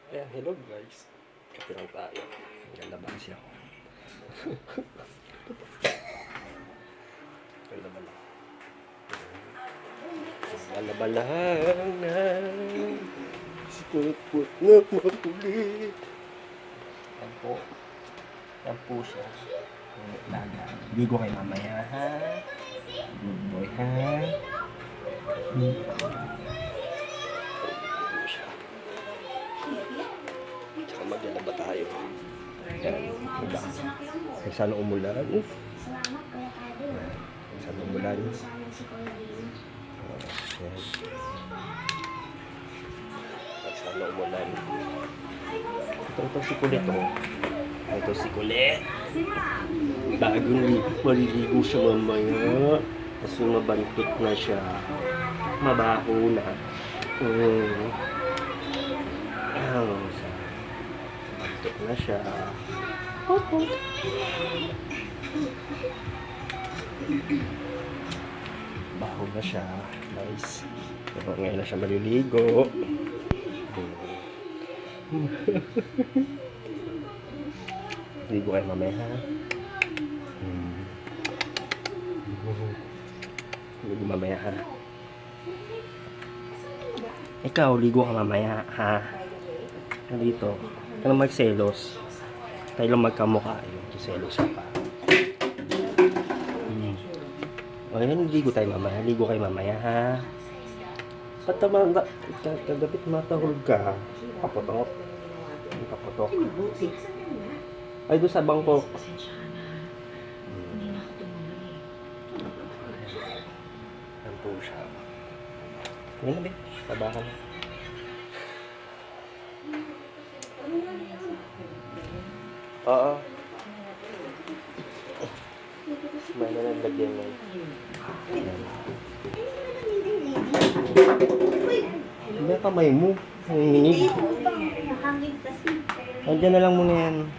Ayan, hello guys. Kape lang tayo. Maganda ba siya? Maganda ba lang? Balabalahan na sikot na makulit. Yan po. Yan po siya. Laga. Ligo kayo mamaya ha. Good boy ha. Tsaka maglalaba tayo. Yan. Diba? Kaya sana umulan. Kaya sana umulan. Yan. Kaya sana umulan. Ito si Kulit oh. Ito si Kulit. Bagong maliligo siya mamaya. Kasi mabantot na siya. Mabaho na. Mabantot na siya. Baho na siya. Nice. Pero ngayon na siya maliligo. Ligo kayo mamaya ha. Ligo mamaya ha. Ikaw, ligo ka mamaya ha. Dito. Ka na magselos. Tayo lang magkamukha. Selos ka pa. Ayan, ligo tayo mamaya. Ligo kayo mamaya ha. Dapat matahulog ka. Kapotok. Kapotok. Ay, doon sa bangko. Yan po siya. Yan na, be. Tabakan na. Oo. May na naglagyan mo. Hindi ka kamay mo. Nanginig. Nandiyan na lang muna yan.